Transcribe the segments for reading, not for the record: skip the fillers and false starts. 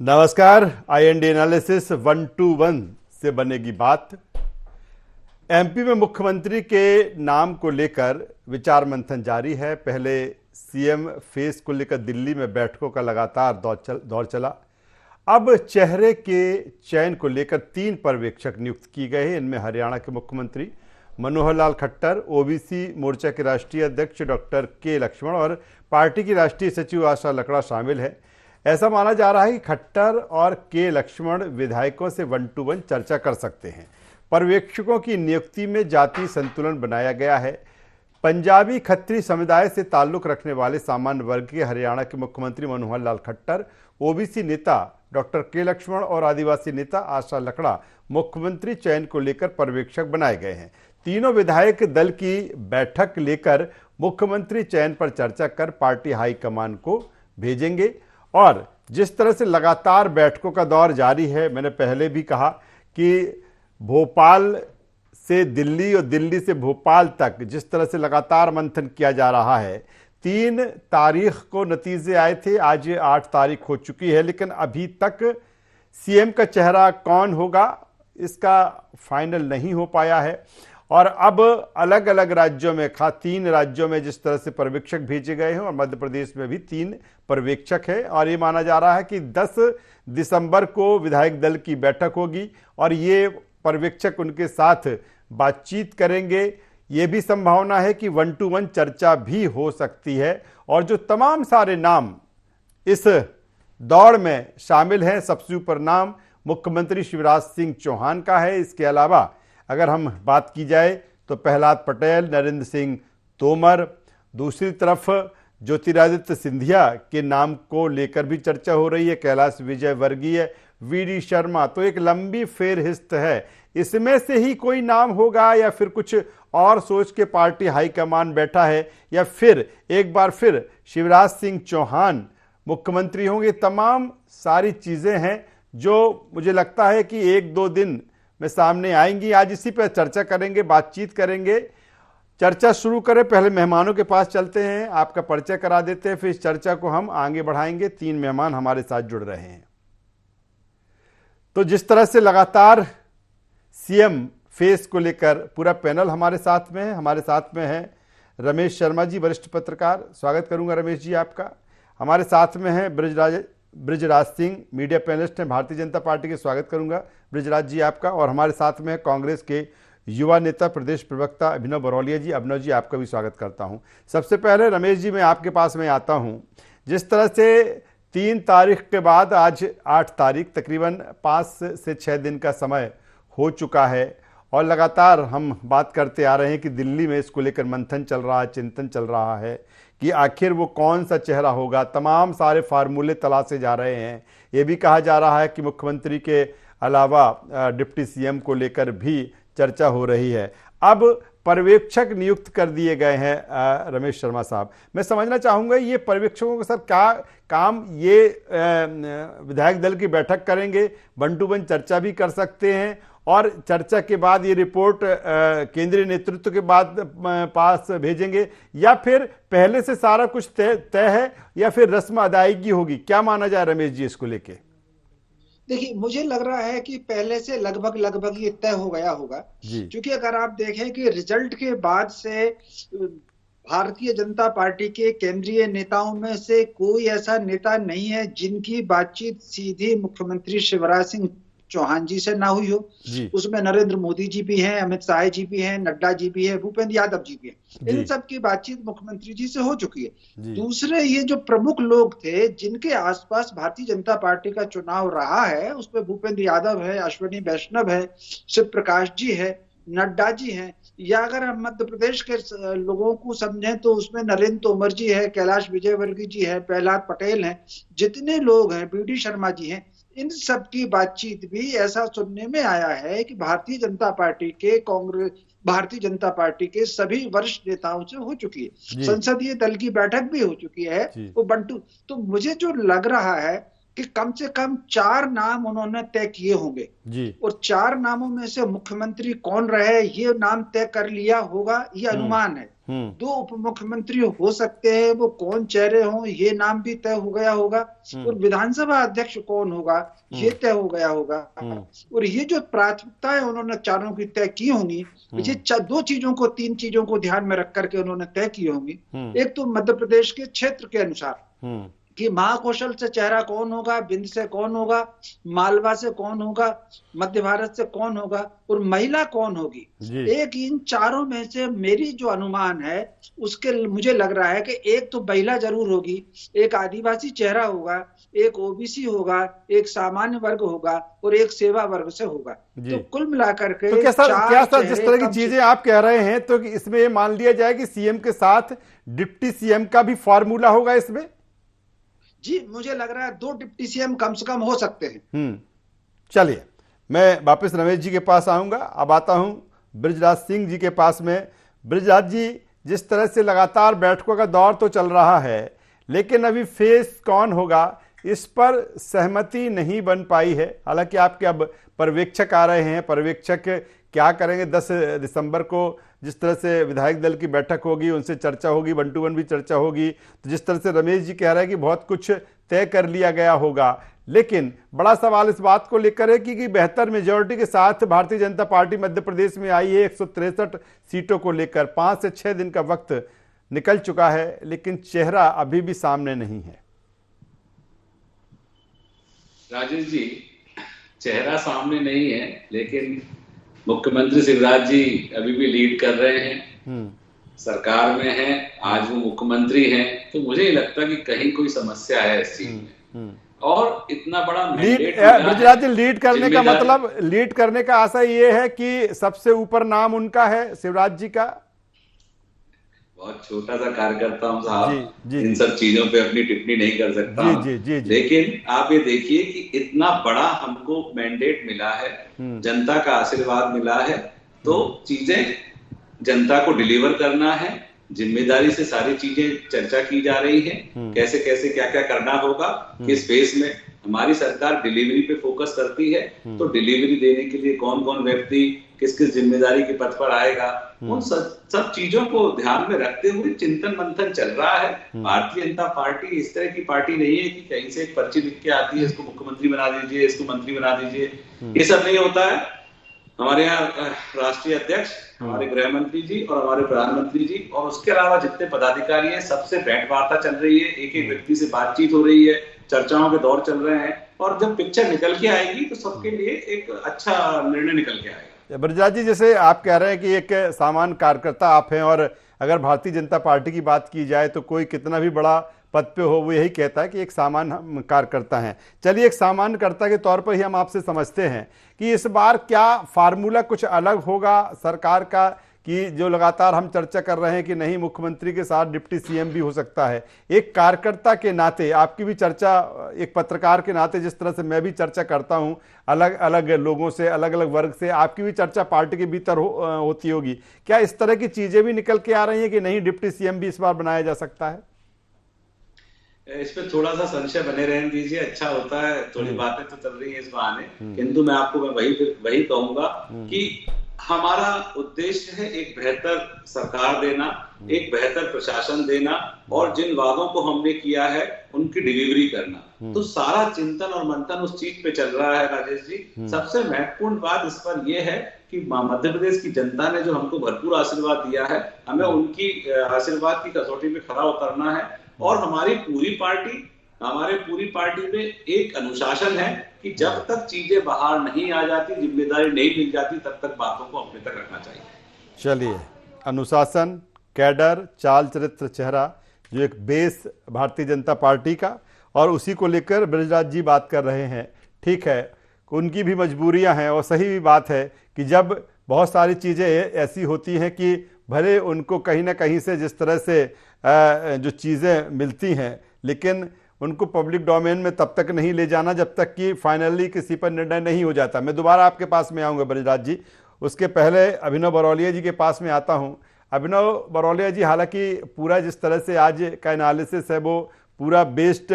नमस्कार। IND analysis 121 से बनेगी बात। एमपी में मुख्यमंत्री के नाम को लेकर विचार मंथन जारी है। पहले सीएम फेस को लेकर दिल्ली में बैठकों का लगातार दौर चला। अब चेहरे के चयन को लेकर 3 पर्यवेक्षक नियुक्त किए गए हैं। इनमें हरियाणा के मुख्यमंत्री मनोहर लाल खट्टर, ओबीसी मोर्चा के राष्ट्रीय अध्यक्ष डॉक्टर के लक्ष्मण और पार्टी की राष्ट्रीय सचिव आशा लकड़ा शामिल है। ऐसा माना जा रहा है कि खट्टर और के लक्ष्मण विधायकों से 1 to 1 चर्चा कर सकते हैं। पर्यवेक्षकों की नियुक्ति में जाति संतुलन बनाया गया है। पंजाबी खत्री समुदाय से ताल्लुक रखने वाले सामान्य वर्ग के हरियाणा के मुख्यमंत्री मनोहर लाल खट्टर, ओबीसी नेता डॉक्टर के लक्ष्मण और आदिवासी नेता आशा लकड़ा मुख्यमंत्री चयन को लेकर पर्यवेक्षक बनाए गए हैं। तीनों विधायक दल की बैठक लेकर मुख्यमंत्री चयन पर चर्चा कर पार्टी हाईकमान को भेजेंगे। और जिस तरह से लगातार बैठकों का दौर जारी है, मैंने पहले भी कहा कि भोपाल से दिल्ली और दिल्ली से भोपाल तक जिस तरह से लगातार मंथन किया जा रहा है, 3 तारीख को नतीजे आए थे, आज 8 तारीख हो चुकी है, लेकिन अभी तक सीएम का चेहरा कौन होगा इसका फाइनल नहीं हो पाया है। और अब अलग अलग राज्यों में 3 राज्यों में जिस तरह से पर्यवेक्षक भेजे गए हैं और मध्य प्रदेश में भी 3 पर्यवेक्षक है और ये माना जा रहा है कि 10 दिसंबर को विधायक दल की बैठक होगी और ये पर्यवेक्षक उनके साथ बातचीत करेंगे। ये भी संभावना है कि 1 to 1 चर्चा भी हो सकती है। और जो तमाम सारे नाम इस दौड़ में शामिल हैं, सबसे ऊपर नाम मुख्यमंत्री शिवराज सिंह चौहान का है। इसके अलावा अगर हम बात की जाए तो प्रहलाद पटेल, नरेंद्र सिंह तोमर, दूसरी तरफ ज्योतिरादित्य सिंधिया के नाम को लेकर भी चर्चा हो रही है, कैलाश विजयवर्गीय, वीडी शर्मा। तो एक लंबी फेरहिस्त है। इसमें से ही कोई नाम होगा या फिर कुछ और सोच के पार्टी हाईकमान बैठा है या फिर एक बार फिर शिवराज सिंह चौहान मुख्यमंत्री होंगे। तमाम सारी चीजें हैं जो मुझे लगता है कि 1-2 दिन में सामने आएंगी। आज इसी पर चर्चा करेंगे, बातचीत करेंगे। चर्चा शुरू करें, पहले मेहमानों के पास चलते हैं, आपका परिचय करा देते हैं, फिर इस चर्चा को हम आगे बढ़ाएंगे। 3 मेहमान हमारे साथ जुड़ रहे हैं। तो जिस तरह से लगातार सीएम फेस को लेकर पूरा पैनल हमारे साथ में है, हमारे साथ में है रमेश शर्मा जी, वरिष्ठ पत्रकार, स्वागत करूंगा रमेश जी आपका। हमारे साथ में है ब्रिजराज सिंह, मीडिया पैनलिस्ट हैं भारतीय जनता पार्टी के, स्वागत करूंगा ब्रिजराज जी आपका। और हमारे साथ में है कांग्रेस के युवा नेता प्रदेश प्रवक्ता अभिनव बरौलिया जी। अभिनव जी आपका भी स्वागत करता हूं। सबसे पहले रमेश जी मैं आपके पास में आता हूं। जिस तरह से 3 तारीख के बाद आज 8 तारीख, तकरीबन 5 से 6 दिन का समय हो चुका है और लगातार हम बात करते आ रहे हैं कि दिल्ली में इसको लेकर मंथन चल रहा है, चिंतन चल रहा है कि आखिर वो कौन सा चेहरा होगा। तमाम सारे फार्मूले तलाशे जा रहे हैं। ये भी कहा जा रहा है कि मुख्यमंत्री के अलावा डिप्टी सीएम को लेकर भी चर्चा हो रही है। अब पर्यवेक्षक नियुक्त कर दिए गए हैं रमेश शर्मा साहब। मैं समझना चाहूँगा ये पर्यवेक्षकों का सर क्या काम, ये विधायक दल की बैठक करेंगे, 1 to 1 चर्चा भी कर सकते हैं और चर्चा के बाद ये रिपोर्ट केंद्रीय नेतृत्व के बाद पास भेजेंगे, या फिर पहले से सारा कुछ तय है या फिर रस्म अदायगी होगी? क्या माना जाए रमेश जी इसको लेके? देखिए, मुझे लग रहा है कि पहले से लगभग ये तय हो गया होगा, क्योंकि अगर आप देखें कि रिजल्ट के बाद से भारतीय जनता पार्टी के केंद्रीय नेताओं में से कोई ऐसा नेता नहीं है जिनकी बातचीत सीधी मुख्यमंत्री शिवराज सिंह चौहान जी से ना हुई हो। उसमें नरेंद्र मोदी जी भी हैं, अमित शाह जी भी हैं, नड्डा जी भी हैं, भूपेंद्र यादव जी भी हैं। इन सब की बातचीत मुख्यमंत्री जी से हो चुकी है। दूसरे ये जो प्रमुख लोग थे जिनके आसपास भारतीय जनता पार्टी का चुनाव रहा है, उसमें भूपेंद्र यादव है, अश्विनी वैष्णव है, शिव प्रकाश जी है, नड्डा जी हैं, या अगर हम मध्य प्रदेश के लोगों को समझें तो उसमें नरेंद्र तोमर जी है, कैलाश विजयवर्गीय जी है, प्रहलाद पटेल हैं, जितने लोग हैं, बीडी शर्मा जी हैं, इन सब की बातचीत भी ऐसा सुनने में आया है कि भारतीय जनता पार्टी के सभी वरिष्ठ नेताओं से हो चुकी है। संसदीय दल की बैठक भी हो चुकी है वो बंटू। तो मुझे जो लग रहा है कि कम से कम 4 नाम उन्होंने तय किए होंगे और 4 नामों में से मुख्यमंत्री कौन रहे ये नाम तय कर लिया होगा, ये अनुमान है। दो उप मुख्यमंत्री हो सकते हैं, वो कौन चेहरे हों ये नाम भी तय हो गया होगा, और विधानसभा अध्यक्ष कौन होगा ये तय हो गया होगा, और ये जो प्राथमिकताएं उन्होंने चारों की तय की होंगी, ये दो चीजों को, तीन चीजों को ध्यान में रख करके उन्होंने तय की होंगी। एक तो मध्य प्रदेश के क्षेत्र के अनुसार कि महाकौशल से चेहरा कौन होगा, बिंद से कौन होगा, मालवा से कौन होगा, मध्य भारत से कौन होगा, और महिला कौन होगी। एक इन चारों में से मेरी जो अनुमान है उसके मुझे लग रहा है कि एक तो महिला जरूर होगी, एक आदिवासी चेहरा होगा, एक ओबीसी होगा, एक सामान्य वर्ग होगा, और एक सेवा वर्ग से होगा। तो कुल मिलाकर के तो क्या जिस तरह की चीजें आप कह रहे हैं, तो इसमें ये मान लिया जाए कि सीएम के साथ डिप्टी सीएम का भी फॉर्मूला होगा इसमें? जी, मुझे लग रहा है 2 डिप्टी सीएम कम से कम हो सकते हैं। चलिए, मैं वापस रमेश जी के पास आऊंगा। अब आता हूं बृजराज सिंह जी के पास में। बृजराज जी, जिस तरह से लगातार बैठकों का दौर तो चल रहा है, लेकिन अभी फेस कौन होगा इस पर सहमति नहीं बन पाई है। हालांकि आपके अब पर्यवेक्षक आ रहे हैं, पर्यवेक्षक क्या करेंगे 10 दिसंबर को जिस तरह से विधायक दल की बैठक होगी, उनसे चर्चा होगी, 1 to 1 भी चर्चा होगी। तो जिस तरह से रमेश जी कह रहे हैं कि बहुत कुछ तय कर लिया गया होगा, लेकिन बड़ा सवाल इस बात को लेकर है कि बेहतर मेजॉरिटी के साथ भारतीय जनता पार्टी मध्य प्रदेश में आई है 163 सीटों को लेकर। 5 से 6 दिन का वक्त निकल चुका है, लेकिन चेहरा अभी भी सामने नहीं है। राजेश जी, चेहरा सामने नहीं है, लेकिन मुख्यमंत्री शिवराज जी अभी भी लीड कर रहे हैं, सरकार में हैं, आज वो मुख्यमंत्री हैं। तो मुझे नहीं लगता कि कहीं कोई समस्या है इस चीज में। और इतना बड़ा मैंडेट बृजराज जी, लीड करने का मतलब, लीड करने का आशा ये है कि सबसे ऊपर नाम उनका है, शिवराज जी का? बहुत छोटा सा कार्यकर्ता हूं साहब, इन सब चीजों पे अपनी टिप्पणी नहीं कर सकता। लेकिन आप ये देखिए कि इतना बड़ा हमको मैंडेट मिला है, जनता का आशीर्वाद मिला है, तो चीजें जनता को डिलीवर करना है। जिम्मेदारी से सारी चीजें चर्चा की जा रही है, कैसे कैसे क्या क्या करना होगा, किस फेस में। हमारी सरकार डिलीवरी पे फोकस करती है, तो डिलीवरी देने के लिए कौन कौन व्यक्ति किस किस जिम्मेदारी के पद पर आएगा, उन सब चीजों को ध्यान में रखते हुए चिंतन मंथन चल रहा है। भारतीय जनता पार्टी इस तरह की पार्टी नहीं है कि कहीं से एक पर्ची लिख के आती है, इसको मुख्यमंत्री बना दीजिए, इसको मंत्री बना दीजिए, ये सब नहीं होता है। हमारे यहाँ राष्ट्रीय अध्यक्ष, हमारे गृह मंत्री जी और हमारे प्रधानमंत्री जी और उसके अलावा जितने पदाधिकारी हैं, सबसे भेंट वार्ता चल रही है, एक एक व्यक्ति से बातचीत हो रही है, चर्चाओं के दौर चल रहे हैं, और जब पिक्चर निकल के आएगी तो सबके लिए एक अच्छा निर्णय निकल के आएगा। बृजराज जी, जैसे आप कह रहे हैं कि एक सामान्य कार्यकर्ता आप हैं, और अगर भारतीय जनता पार्टी की बात की जाए तो कोई कितना भी बड़ा पद पे हो वो यही कहता है कि एक सामान्य कार्यकर्ता हैं। चलिए, एक सामान्य कर्ता के तौर पर ही हम आपसे समझते हैं कि इस बार क्या फार्मूला कुछ अलग होगा सरकार का, कि जो लगातार हम चर्चा कर रहे हैं कि नहीं मुख्यमंत्री के साथ डिप्टी सीएम भी हो सकता है। एक कार्यकर्ता के नाते आपकी भी चर्चा, एक पत्रकार के नाते जिस तरह से मैं भी चर्चा करता हूं अलग अलग लोगों से, अलग अलग वर्ग से, आपकी भी चर्चा पार्टी के भीतर होती होगी। क्या इस तरह की चीजें भी निकल के आ रही हैं कि नहीं डिप्टी सीएम भी इस बार बनाया जा सकता है? इसमें थोड़ा सा संशय बने रहने दीजिए, अच्छा होता है। थोड़ी बातें तो चल रही है इस बहाने, किंतु मैं आपको वही कहूंगा कि हमारा उद्देश्य है एक बेहतर सरकार देना, एक बेहतर प्रशासन देना, और जिन वादों को हमने किया है उनकी डिलीवरी करना। तो सारा चिंतन और मंथन उस चीज पे चल रहा है राजेश जी। सबसे महत्वपूर्ण बात इस पर यह है कि मध्य प्रदेश की जनता ने जो हमको भरपूर आशीर्वाद दिया है, हमें उनकी आशीर्वाद की कसौटी पे खरा उतरना है। और हमारी पूरी पार्टी में एक अनुशासन है कि जब तक चीजें बाहर नहीं आ जाती, जिम्मेदारी नहीं मिल जाती, तब तक बातों को अपने तक रखना चाहिए। चलिए, अनुशासन, कैडर, चाल चरित्र, चेहरा, जो एक बेस भारतीय जनता पार्टी का, और उसी को लेकर बृजराज जी बात कर रहे हैं। ठीक है, उनकी भी मजबूरियां हैं, और सही भी बात है कि जब बहुत सारी चीज़ें ऐसी होती हैं कि भले उनको कहीं ना कहीं से जिस तरह से जो चीज़ें मिलती हैं, लेकिन उनको पब्लिक डोमेन में तब तक नहीं ले जाना जब तक कि फाइनली किसी पर निर्णय नहीं हो जाता। मैं दोबारा आपके पास में आऊँगा बृजराज जी, उसके पहले अभिनव बरौलिया जी के पास में आता हूँ। अभिनव बरौलिया जी, हालांकि पूरा जिस तरह से आज का एनालिसिस है वो पूरा बेस्ड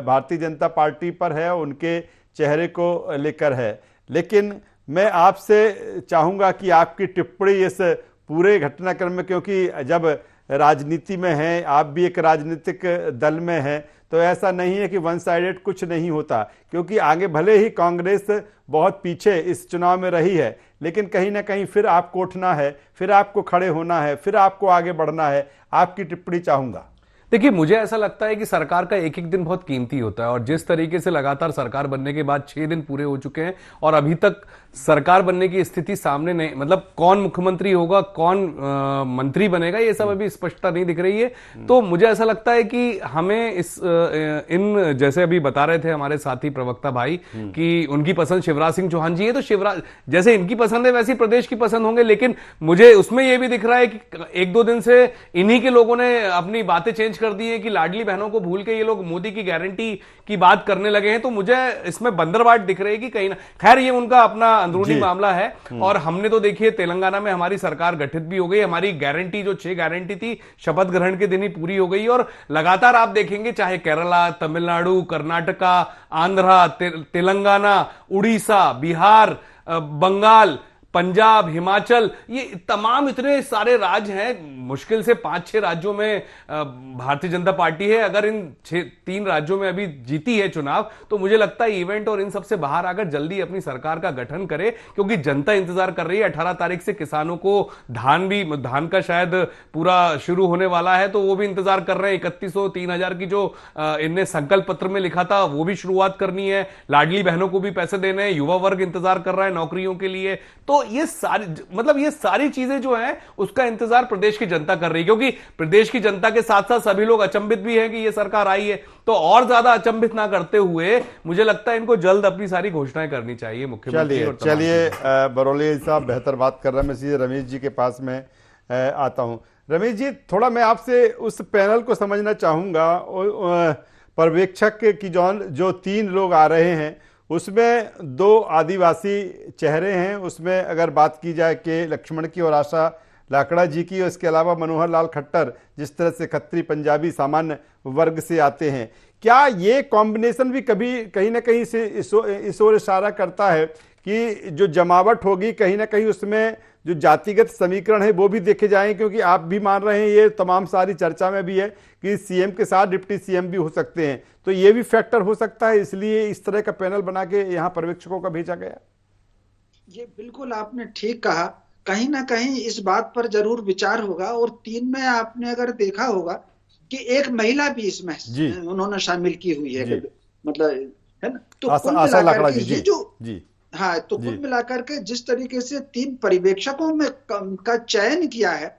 भारतीय जनता पार्टी पर है, उनके चेहरे को लेकर है, लेकिन मैं आपसे चाहूँगा कि आपकी टिप्पणी इस पूरे घटनाक्रम में, क्योंकि जब राजनीति में हैं, आप भी एक राजनीतिक दल में हैं, तो ऐसा नहीं है कि वन साइडेड कुछ नहीं होता, क्योंकि आगे भले ही कांग्रेस बहुत पीछे इस चुनाव में रही है, लेकिन कहीं ना कहीं फिर आपको उठना है, फिर आपको खड़े होना है, फिर आपको आगे बढ़ना है। आपकी टिप्पणी चाहूंगा। देखिए, मुझे ऐसा लगता है कि सरकार का एक एक दिन बहुत कीमती होता है, और जिस तरीके से लगातार सरकार बनने के बाद 6 दिन पूरे हो चुके हैं और अभी तक सरकार बनने की स्थिति सामने नहीं, मतलब कौन मुख्यमंत्री होगा, कौन मंत्री बनेगा, ये सब अभी स्पष्टता नहीं दिख रही है। तो मुझे ऐसा लगता है कि हमें इन जैसे अभी बता रहे थे हमारे साथी प्रवक्ता भाई कि उनकी पसंद शिवराज सिंह चौहान जी है, तो शिवराज जैसे इनकी पसंद है वैसी प्रदेश की पसंद होंगे, लेकिन मुझे उसमें यह भी दिख रहा है कि 1-2 दिन से इन्हीं के लोगों ने अपनी बातें चेंज कर दी है कि लाडली बहनों को भूल के ये लोग मोदी की गारंटी की बात करने लगे हैं। तो मुझे इसमें बंदरबाट दिख रही है कि कहीं ना, खैर ये उनका अपना अंदरूनी मामला है। और हमने तो देखिए तेलंगाना में हमारी सरकार गठित भी हो गई, हमारी गारंटी जो 6 गारंटी थी शपथ ग्रहण के दिन ही पूरी हो गई, और लगातार आप देखेंगे चाहे केरला, तमिलनाडु, कर्नाटका, आंध्रा, तेलंगाना, उड़ीसा, बिहार, बंगाल, पंजाब, हिमाचल, ये तमाम इतने सारे राज्य हैं, मुश्किल से 5-6 राज्यों में भारतीय जनता पार्टी है। अगर इन 3 राज्यों में अभी जीती है चुनाव, तो मुझे लगता है इवेंट और इन सबसे बाहर आकर जल्दी अपनी सरकार का गठन करे, क्योंकि जनता इंतजार कर रही है। 18 तारीख से किसानों को धान का शायद पूरा शुरू होने वाला है, तो वो भी इंतजार कर रहे हैं। 3100 3000 की जो इनने संकल्प पत्र में लिखा था वो भी शुरुआत करनी है। लाडली बहनों को भी पैसे देने हैं, युवा वर्ग इंतजार कर रहा है नौकरियों के लिए। तो ये सारी चीजें जो हैं उसका इंतजार प्रदेश की जनता कर रही है, क्योंकि प्रदेश की जनता के साथ साथ सभी लोग अचंभित भी हैं कि ये सरकार आई है। तो और ज्यादा अचंभित ना करते हुए मुझे लगता है इनको जल्द अपनी सारी घोषणाएं करनी चाहिए मुख्यमंत्री। चलिए बरौली साहब बेहतर बात कर रहे हैं, मैं सीधे रमेश जी के पास में आता हूं। रमेश जी, थोड़ा मैं आपसे उस पैनल को समझना चाहूंगा। पर्यवेक्षक की जो 3 लोग आ रहे हैं, उसमें 2 आदिवासी चेहरे हैं। उसमें अगर बात की जाए कि लक्ष्मण की और आशा लाकड़ा जी की, और इसके अलावा मनोहर लाल खट्टर जिस तरह से खत्री पंजाबी सामान्य वर्ग से आते हैं, क्या ये कॉम्बिनेशन भी कभी कहीं ना कहीं से इस ओर इशारा करता है कि जो जमावट होगी कहीं ना कहीं उसमें जो जातिगत समीकरण है वो भी देखे जाएं? क्योंकि आप भी मान रहे हैं, ये तमाम सारी चर्चा में भी है कि सीएम के साथ डिप्टी सीएम भी हो सकते हैं, तो ये भी फैक्टर हो सकता है, इसलिए इस तरह का पैनल बना के यहाँ पर्यवेक्षकों का भेजा गया। ये बिल्कुल आपने ठीक कहा, कहीं ना कहीं इस बात पर जरूर विचार होगा। और 3 में आपने अगर देखा होगा कि एक महिला भी इसमें उन्होंने शामिल की हुई है, मतलब है ना। तो आशा लाकड़ा जी, ये जो हाँ, तो कुल मिलाकर के जिस तरीके से 3 पर्यवेक्षकों में का चयन किया है,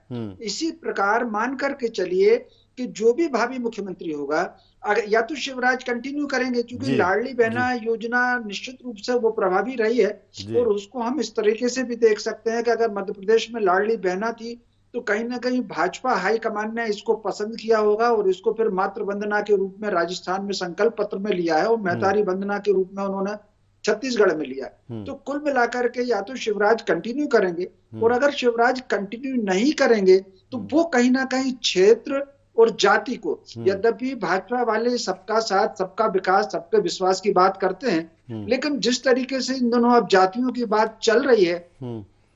इसी प्रकार मान करके चलिए कि जो भी भावी मुख्यमंत्री होगा, अगर या तो शिवराज कंटिन्यू करेंगे, क्योंकि लाडली बहना योजना निश्चित रूप से वो प्रभावी रही है। और उसको हम इस तरीके से भी देख सकते हैं कि अगर मध्य प्रदेश में लाडली बहना थी, तो कहीं ना कहीं भाजपा हाईकमान ने इसको पसंद किया होगा और इसको फिर मातृ वंदना के रूप में राजस्थान में संकल्प पत्र में लिया है, और महतारी वंदना के रूप में उन्होंने छत्तीसगढ़ में लिया। तो कुल मिलाकर के या तो शिवराज कंटिन्यू करेंगे, और अगर शिवराज कंटिन्यू नहीं करेंगे तो वो कहीं ना कहीं क्षेत्र और जाति को, यद्यपि भाजपा वाले सबका साथ, सबका विकास, सबके विश्वास की बात करते हैं, लेकिन जिस तरीके से इन दोनों अब जातियों की बात चल रही है,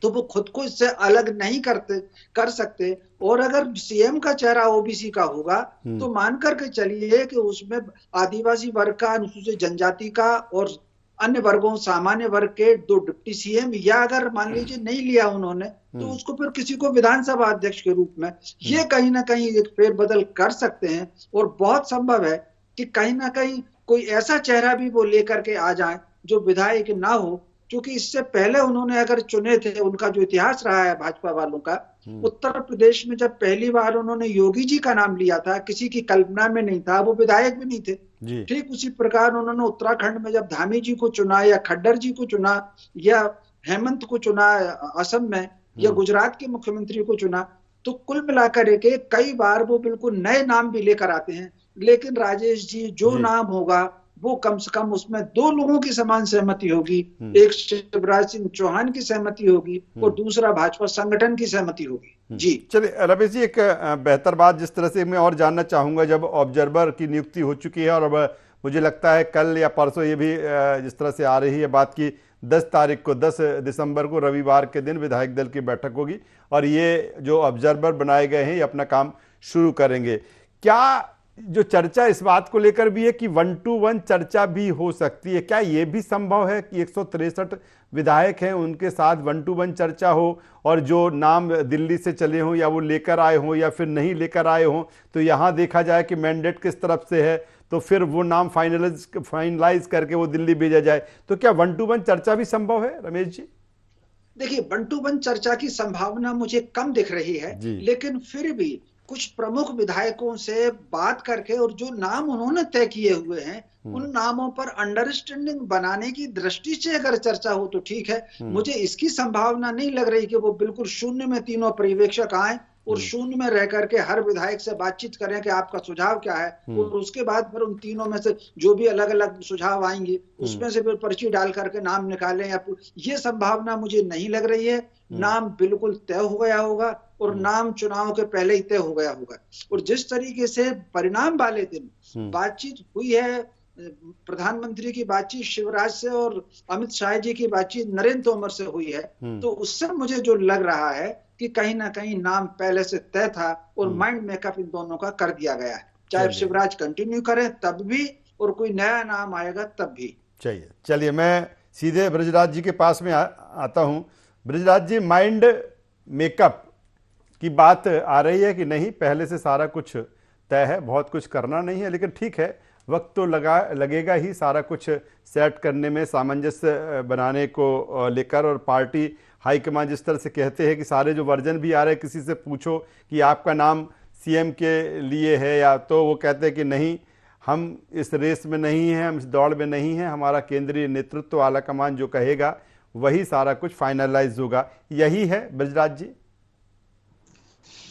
तो वो खुद को इससे अलग नहीं कर सकते। और अगर सीएम का चेहरा ओबीसी का होगा, तो मान करके चलिए कि उसमें आदिवासी वर्ग का, अनुसूचित जनजाति का और अन्य वर्गों, सामान्य वर्ग के 2 डिप्टी सीएम, या अगर मान लीजिए नहीं लिया उन्होंने, तो उसको फिर किसी को विधानसभा अध्यक्ष के रूप में, ये कहीं ना कहीं एक फेरबदल कर सकते हैं। और बहुत संभव है कि कहीं ना कहीं कोई ऐसा चेहरा भी वो लेकर के आ जाए जो विधायक ना हो, क्योंकि इससे पहले उन्होंने अगर चुने थे, उनका जो इतिहास रहा है भाजपा वालों का, उत्तर प्रदेश में जब पहली बार उन्होंने योगी जी का नाम लिया था, किसी की कल्पना में नहीं था, वो विधायक भी नहीं थे। ठीक उसी प्रकार उन्होंने उत्तराखंड में जब धामी जी को चुना, या खड्डर जी को चुना, या हेमंत को चुना असम में, या गुजरात के मुख्यमंत्री को चुना, तो कुल मिलाकर के कई बार वो बिल्कुल नए नाम भी लेकर आते हैं। लेकिन राजेश जी, जो नाम होगा वो कम से कम उसमें 2 लोगों की समान सहमति होगी। एक शिवराज सिंह चौहान की सहमति होगी और दूसरा भाजपा संगठन की सहमति होगी। जी चलिए रमेश जी, एक बेहतर बात जिस तरह से मैं और जानना चाहूंगा, जब ऑब्जर्वर की नियुक्ति हो चुकी है और अब मुझे लगता है कल या परसों ये भी जिस तरह से आ रही है बात की 10 तारीख को 10 दिसंबर को रविवार के दिन विधायक दल की बैठक होगी और ये जो ऑब्जर्वर बनाए गए हैं ये अपना काम शुरू करेंगे। क्या जो चर्चा इस बात को लेकर भी है कि 1-to-1 चर्चा भी हो सकती है, क्या ये भी संभव है कि 163 विधायक हैं उनके साथ 1-to-1 चर्चा हो और जो नाम दिल्ली से चले हों या वो लेकर आए हों या फिर नहीं लेकर आए हों तो यहाँ देखा जाए कि मैंडेट किस तरफ से है तो फिर वो नाम फाइनलाइज करके वो दिल्ली भेजा जाए, तो क्या 1-to-1 चर्चा भी संभव है रमेश जी? देखिए 1-to-1 चर्चा की संभावना मुझे कम दिख रही है, लेकिन फिर भी कुछ प्रमुख विधायकों से बात करके और जो नाम उन्होंने तय किए हुए हैं उन नामों पर अंडरस्टैंडिंग बनाने की दृष्टि से अगर चर्चा हो तो ठीक है। मुझे इसकी संभावना नहीं लग रही कि वो बिल्कुल शून्य में तीनों पर्यवेक्षक आए और शून्य में रह करके हर विधायक से बातचीत करें कि आपका सुझाव क्या है और उसके बाद फिर उन तीनों में से जो भी अलग अलग सुझाव आएंगे उसमें से फिर पर्ची डाल करके नाम निकालें या ये संभावना मुझे नहीं लग रही है। नाम बिल्कुल तय हो गया होगा और नाम चुनाव के पहले ही तय हो गया होगा। और जिस तरीके से परिणाम वाले दिन बातचीत हुई है, प्रधानमंत्री की बातचीत शिवराज से और अमित शाह जी की बातचीत नरेंद्र तोमर से हुई है, तो उससे मुझे जो लग रहा है कि कहीं ना कहीं नाम पहले से तय था और माइंड मेकअप इन दोनों का कर दिया गया है। चाहे शिवराज कंटिन्यू करें तब भी और कोई नया नाम आएगा तब भी। चलिए मैं सीधे ब्रजराज जी के पास में आता हूं। ब्रजराज जी, माइंड मेकअप की बात आ रही है कि नहीं, पहले से सारा कुछ तय है, बहुत कुछ करना नहीं है, लेकिन ठीक है वक्त तो लगेगा ही सारा कुछ सेट करने में, सामंजस्य बनाने को लेकर। और पार्टी हाईकमान जिस तरह से कहते हैं कि सारे जो वर्जन भी आ रहे हैं, किसी से पूछो कि आपका नाम सीएम के लिए है या, तो वो कहते हैं कि नहीं, हम इस रेस में नहीं हैं, हम इस दौड़ में नहीं हैं, हमारा केंद्रीय नेतृत्व आला कमान जो कहेगा वही सारा कुछ फाइनलाइज होगा। यही है ब्रजराज जी?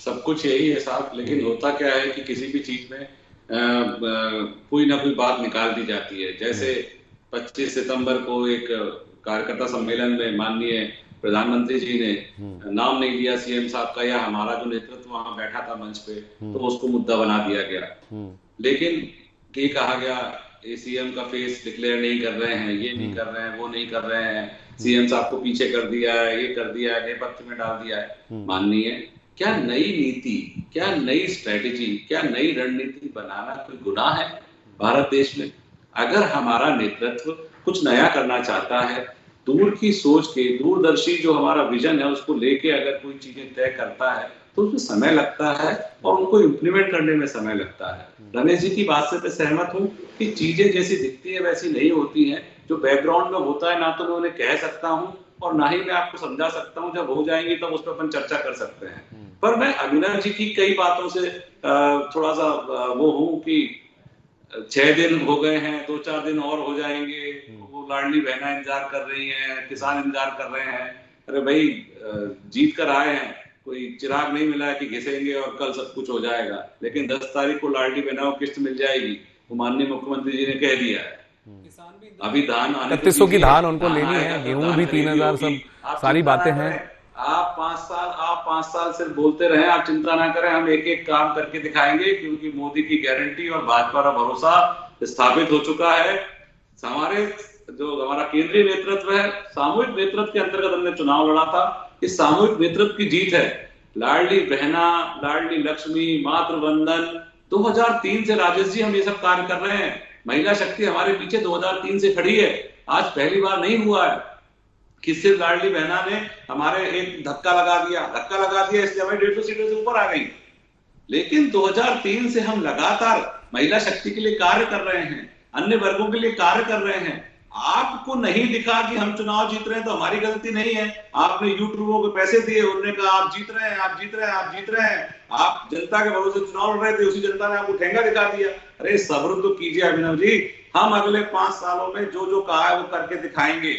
सब कुछ यही है साहब, लेकिन होता क्या है कि किसी भी चीज में कोई ना कोई बात निकाल दी जाती है। जैसे 25 सितंबर को एक कार्यकर्ता सम्मेलन में माननीय प्रधानमंत्री जी ने नाम नहीं लिया सीएम साहब का, या हमारा जो नेतृत्व वहां बैठा था मंच पे, तो उसको मुद्दा बना दिया गया। लेकिन ये कहा गया सीएम का फेस डिक्लेयर नहीं कर रहे हैं, ये नहीं कर रहे हैं, वो नहीं कर रहे हैं, सीएम साहब को पीछे कर दिया है, ये कर दिया है, नेपथ्य में डाल दिया है। माननीय, क्या नई नीति, क्या नई स्ट्रेटेजी, क्या नई रणनीति बनाना कोई गुनाह है भारत देश में? अगर हमारा नेतृत्व कुछ नया करना चाहता है, दूर की सोच के, दूरदर्शी जो हमारा विजन है उसको लेके अगर कोई चीजें तय करता है तो उसमें समय लगता है और उनको इम्प्लीमेंट करने में समय लगता है। रमेश जी की बात से मैं सहमत हूँ कि चीजें जैसी दिखती है वैसी नहीं होती हैं। जो बैकग्राउंड में होता है ना तो मैं उन्हें कह सकता हूँ और ना ही मैं आपको समझा सकता हूँ। जब हो जाएंगी तब उस पर अपन चर्चा कर सकते हैं। पर मैं अभिनव जी की कई बातों से थोड़ा सा वो हूँ कि 6 दिन हो गए हैं, 2-4 दिन और हो जाएंगे, वो लाडली बहना इंतजार कर रही हैं, किसान इंतजार कर रहे हैं। अरे भाई, जीत कर आए हैं, कोई चिराग नहीं मिला है कि घिसेंगे और कल सब कुछ हो जाएगा। लेकिन 10 तारीख को लाडली बहना को किस्त मिल जाएगी, वो माननीय मुख्यमंत्री जी ने कह दिया है। अभी धान 3100 की धान उनको लेनी है, गेहूं भी 3000, सब सारी बातें हैं। आप 5 साल सिर्फ बोलते रहे, आप चिंता ना करें, हम एक एक काम करके दिखाएंगे, क्योंकि मोदी की गारंटी और भाजपा का भरोसा स्थापित हो चुका है। हमारा केंद्रीय नेतृत्व है, सामूहिक नेतृत्व के अंतर्गत हमने चुनाव लड़ा था, इस सामूहिक नेतृत्व की जीत है। लाडली बहना, लाडली लक्ष्मी, मातृ वंदन, 2003 से राजेश जी हम ये सब कार्य कर रहे हैं। महिला शक्ति हमारे पीछे 2003 से खड़ी है, आज पहली बार नहीं हुआ है कि सिर्फ लाडली बहना ने हमारे एक धक्का लगा दिया इसलिए हमें 150 सीटों से ऊपर आ गई। लेकिन 2003 से हम लगातार महिला शक्ति के लिए कार्य कर रहे हैं, अन्य वर्गों के लिए कार्य कर रहे हैं। आपको नहीं दिखा कि हम चुनाव जीत रहे हैं तो हमारी गलती नहीं है। आपने यूट्यूबरों को पैसे दिए, उन्होंने कहा आप जीत रहे हैं, आप जीत रहे हैं, आप जीत रहे हैं। आप जनता के भरोसे चुनाव लड़ रहे थे, उसी जनता ने आपको ठेंगा दिखा दिया। अरे सब्र तो कीजिए अभिनव जी, हम अगले 5 सालों में जो जो कहा है वो करके दिखाएंगे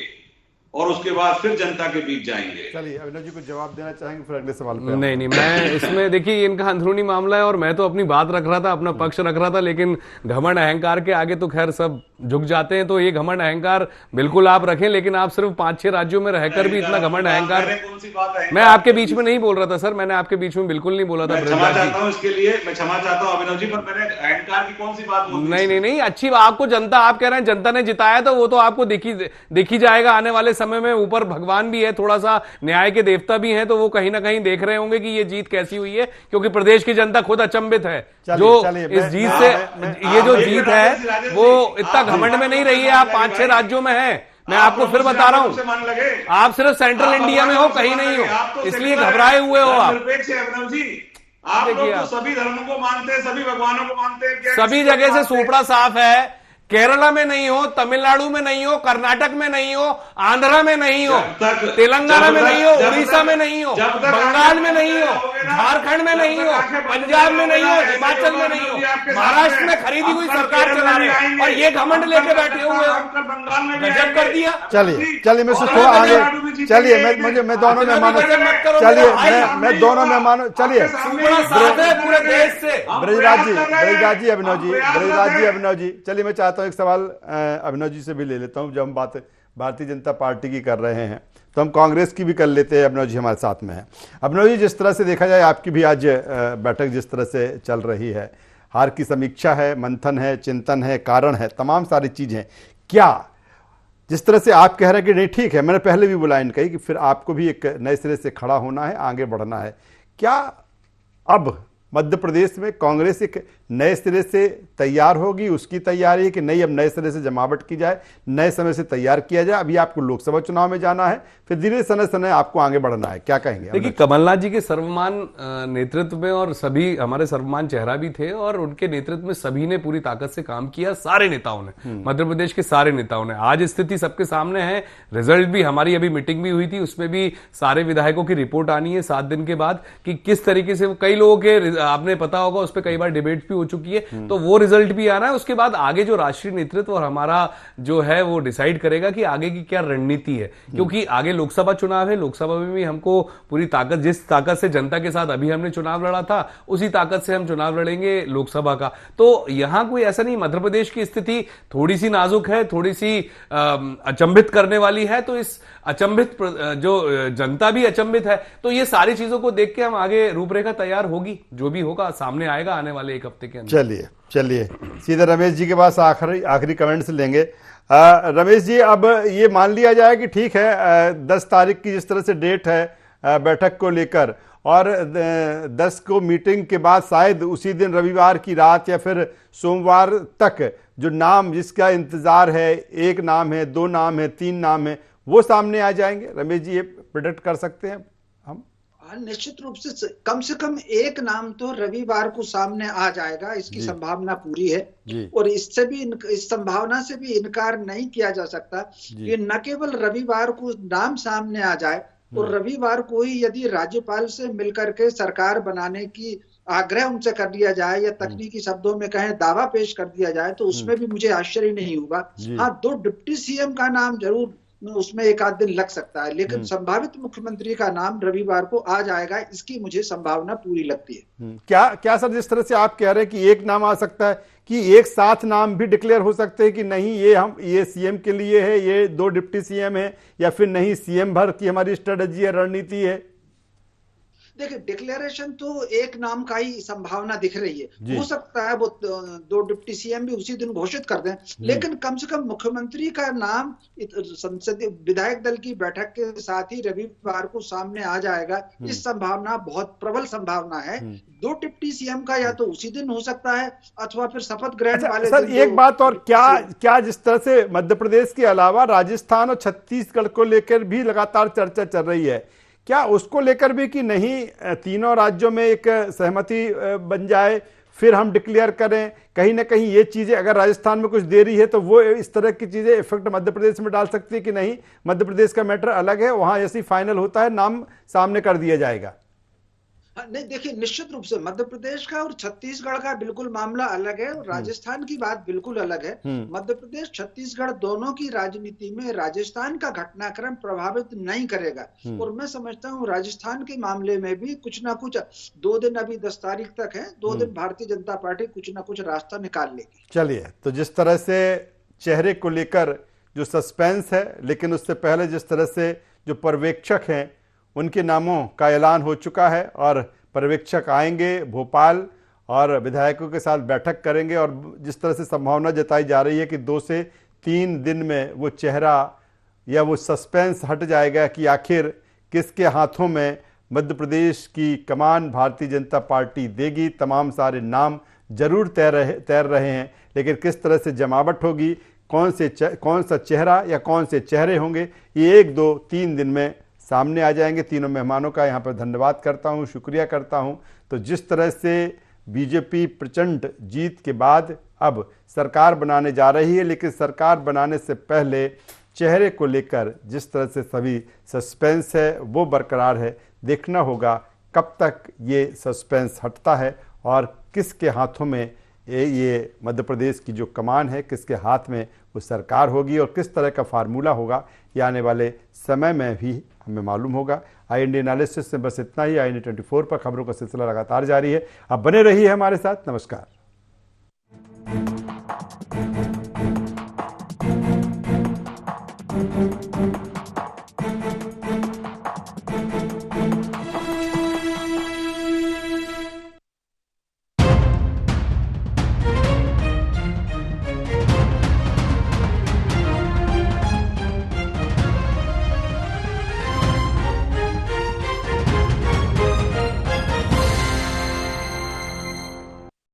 और उसके बाद फिर जनता के बीच जाएंगे। चलिए अभिनव जी को जवाब देना चाहेंगे, फिर अगले सवाल पे। नहीं, मैं इसमें देखिए इनका अंदरूनी मामला है और मैं तो अपनी बात रख रहा था, अपना पक्ष रख रहा था, लेकिन घमंड अहंकार के आगे तो खैर सब झुक जाते हैं, तो ये घमंड अहंकार बिल्कुल आप रखें, लेकिन आप सिर्फ 5-6 राज्यों में रहकर भी इतना घमंड अहंकार। मैं आपके बीच में नहीं बोल रहा था सर, मैंने आपके बीच में बिल्कुल नहीं बोला था। क्षमा चाहता हूं इसके लिए, मैं क्षमा चाहता हूं अभिनव जी, पर मैंने अहंकार की कौन सी बात बोली? नहीं, अच्छी आपको जनता, आप कह रहे हैं जनता ने जिताया, तो वो तो आपको देखी जाएगा आने वाले समय में। ऊपर भगवान भी है, थोड़ा सा न्याय के देवता भी हैं, तो वो कहीं ना कहीं देख रहे होंगे कि ये जीत कैसी हुई है, क्योंकि प्रदेश की जनता खुद अचंभित है जो इस जीत से, ये जो जीत है वो इतना घमंड में नहीं रही है। आप 5-6 राज्यों में हैं, मैं आपको फिर बता रहा हूं, आप सिर्फ सेंट्रल इंडिया में हो, कहीं नहीं हो, इसलिए घबराए हुए हो आप। आप लोग तो सभी धर्मों को मानते हैं, सभी भगवानों को मानते हैं, सभी जगह से सूपड़ा साफ है। केरला में नहीं हो, तमिलनाडु में नहीं हो, कर्नाटक में नहीं हो, आंध्रा में नहीं हो, तेलंगाना में नहीं हो, उड़ीसा में नहीं हो, बंगाल में नहीं हो, झारखंड में नहीं हो, पंजाब में नहीं हो, हिमाचल में नहीं हो, महाराष्ट्र में खरीदी हुई सरकार चला रहे हैं और ये घमंड लेके बैठे हुए हो। गजब कर दिया। चलिए मैं थोड़ा आगे चलिए, मैं दोनों मेहमानों, चलिए मैं दोनों मेहमानों, चलिए पूरे देश से ब्रजराज जी, अभिनव जी, चलिए मैं चाहता हूं एक सवाल अभिनव जी से भी ले लेता हूं। जब हम बात भारतीय जनता पार्टी की कर रहे हैं तो हम कांग्रेस की भी कर लेते हैं। अभिनव जी हमारे साथ में है। अभिनव जी, जिस तरह से देखा जाए, आपकी भी आज बैठक जिस तरह से चल रही है, हार की समीक्षा है, मंथन है, चिंतन है, कारण है, तमाम सारी चीजें, क्या जिस तरह से आप कह रहे हैं कि नहीं ठीक है, मैंने पहले भी वो लाइन कही कि फिर आपको भी एक नए सिरे से खड़ा होना है, आगे बढ़ना है, क्या अब मध्य प्रदेश में कांग्रेस एक नए सिरे से तैयार होगी? उसकी तैयारी है कि नहीं, अब नए सिरे से जमावट की जाए, नए समय से तैयार किया जाए? अभी आपको लोकसभा चुनाव में जाना है, फिर धीरे समय आपको आगे बढ़ना है, क्या कहेंगे? देखिए, कमलनाथ जी के सर्वमान नेतृत्व में, और सभी हमारे सर्वमान चेहरा भी थे, और उनके नेतृत्व में सभी ने पूरी ताकत से काम किया, सारे नेताओं ने, मध्य प्रदेश के सारे नेताओं ने। आज स्थिति सबके सामने है, रिजल्ट भी, हमारी अभी मीटिंग भी हुई थी, उसमें भी सारे विधायकों की रिपोर्ट आनी है 7 दिन के बाद, कि किस तरीके से कई लोगों के, आपने पता होगा उस पर कई बार डिबेट भी हो चुकी है, तो वो रिजल्ट भी आना है। उसके बाद आगे जो राष्ट्रीय नेतृत्व और हमारा जो है वो डिसाइड करेगा कि आगे की क्या रणनीति है, क्योंकि आगे लोकसभा चुनाव है। लोकसभा में भी हमको पूरी ताकत, जिस ताकत से जनता के साथ अभी हमने चुनाव लड़ा था, उसी ताकत से हम चुनाव लड़ेंगे लोकसभा का। तो यहां कोई ऐसा नहीं, मध्य प्रदेश की स्थिति थोड़ी सी नाजुक है, थोड़ी सी अचंभित करने वाली है, तो इस अचंभित, जो जनता भी अचंभित है, तो ये सारी चीजों को देख के हम आगे रूपरेखा तैयार होगी, जो भी होगा सामने आएगा आने वाले 1 हफ्ते के अंदर। चलिए सीधे रमेश जी के पास आखिरी कमेंट्स लेंगे। रमेश जी, अब ये मान लिया जाए कि ठीक है, 10 तारीख की जिस तरह से डेट है बैठक को लेकर, और 10 को मीटिंग के बाद शायद उसी दिन रविवार की रात या फिर सोमवार तक जो नाम जिसका इंतजार है, 1 नाम है, 2 नाम है, 3 नाम है, वो सामने आ जाएंगे? रमेश जी, ये प्रेडिक्ट कर सकते हैं हम? निश्चित रूप से कम 1 नाम तो रविवार को सामने आ जाएगा, इसकी संभावना पूरी है। और इससे भी, इस संभावना से भी इनकार नहीं किया जा सकता कि न केवल रविवार को नाम सामने आ जाए, और रविवार को ही यदि राज्यपाल से मिलकर के सरकार बनाने की आग्रह उनसे कर दिया जाए, या तकनीकी शब्दों में कहें दावा पेश कर दिया जाए, तो उसमें भी मुझे आश्चर्य नहीं होगा। हाँ, 2 डिप्टी सीएम का नाम जरूर उसमें 1 आध दिन लग सकता है, लेकिन संभावित मुख्यमंत्री का नाम रविवार को आ जाएगा, इसकी मुझे संभावना पूरी लगती है। क्या सर, जिस तरह से आप कह रहे हैं कि 1 नाम आ सकता है, कि एक साथ नाम भी डिक्लेयर हो सकते हैं कि नहीं ये सीएम के लिए है, ये 2 डिप्टी सीएम है, या फिर नहीं सीएम भर की हमारी स्ट्रेटजी है, रणनीति है? देखिए, डिक्लेरेशन तो 1 नाम का ही संभावना दिख रही है। हो सकता है वो 2 डिप्टी सीएम भी उसी दिन घोषित कर दें, लेकिन कम से कम मुख्यमंत्री का नाम संसदीय विधायक दल की बैठक के साथ ही रविवार को सामने आ जाएगा। इस संभावना बहुत प्रबल संभावना है। 2 डिप्टी सीएम का या तो उसी दिन हो सकता है, अथवा फिर शपथ ग्रहण वाले सर, एक बात और, क्या जिस तरह से मध्य प्रदेश के अलावा राजस्थान और छत्तीसगढ़ को लेकर भी लगातार चर्चा चल रही है, क्या उसको लेकर भी कि नहीं तीनों राज्यों में एक सहमति बन जाए, फिर हम डिक्लेयर करें? कहीं ना कहीं ये चीजें, अगर राजस्थान में कुछ देरी है तो वो इस तरह की चीजें इफेक्ट मध्य प्रदेश में डाल सकती है कि नहीं, मध्य प्रदेश का मैटर अलग है, वहां ऐसी फाइनल होता है, नाम सामने कर दिया जाएगा? नहीं, देखिए, निश्चित रूप से मध्य प्रदेश का और छत्तीसगढ़ का बिल्कुल मामला अलग है, और राजस्थान की बात बिल्कुल अलग है। मध्य प्रदेश, छत्तीसगढ़ दोनों की राजनीति में राजस्थान का घटनाक्रम प्रभावित नहीं करेगा, और मैं समझता हूं राजस्थान के मामले में भी कुछ ना कुछ, 2 दिन अभी 10 तारीख तक है, 2 दिन भारतीय जनता पार्टी कुछ ना कुछ रास्ता निकाल लेगी। चलिए, तो जिस तरह से चेहरे को लेकर जो सस्पेंस है, लेकिन उससे पहले जिस तरह से जो पर्यवेक्षक हैं उनके नामों का ऐलान हो चुका है और पर्यवेक्षक आएंगे भोपाल और विधायकों के साथ बैठक करेंगे और जिस तरह से संभावना जताई जा रही है कि 2 से 3 दिन में वो चेहरा या वो सस्पेंस हट जाएगा कि आखिर किसके हाथों में मध्य प्रदेश की कमान भारतीय जनता पार्टी देगी। तमाम सारे नाम जरूर तैर रहे हैं, लेकिन किस तरह से जमावट होगी, कौन सा चेहरा या कौन से चेहरे होंगे, ये 1, 2, 3 दिन में सामने आ जाएंगे। तीनों मेहमानों का यहाँ पर धन्यवाद करता हूँ, शुक्रिया करता हूँ। तो जिस तरह से बीजेपी प्रचंड जीत के बाद अब सरकार बनाने जा रही है, लेकिन सरकार बनाने से पहले चेहरे को लेकर जिस तरह से सभी सस्पेंस है वो बरकरार है। देखना होगा कब तक ये सस्पेंस हटता है और किसके हाथों में ये मध्य प्रदेश की जो कमान है, किसके हाथ में वो सरकार होगी और किस तरह का फार्मूला होगा, ये आने वाले समय में भी हमें मालूम होगा। IND एनालिसिस से बस इतना ही। IND 24 पर खबरों का सिलसिला लगातार जारी है। अब बने रहिए हमारे साथ। नमस्कार।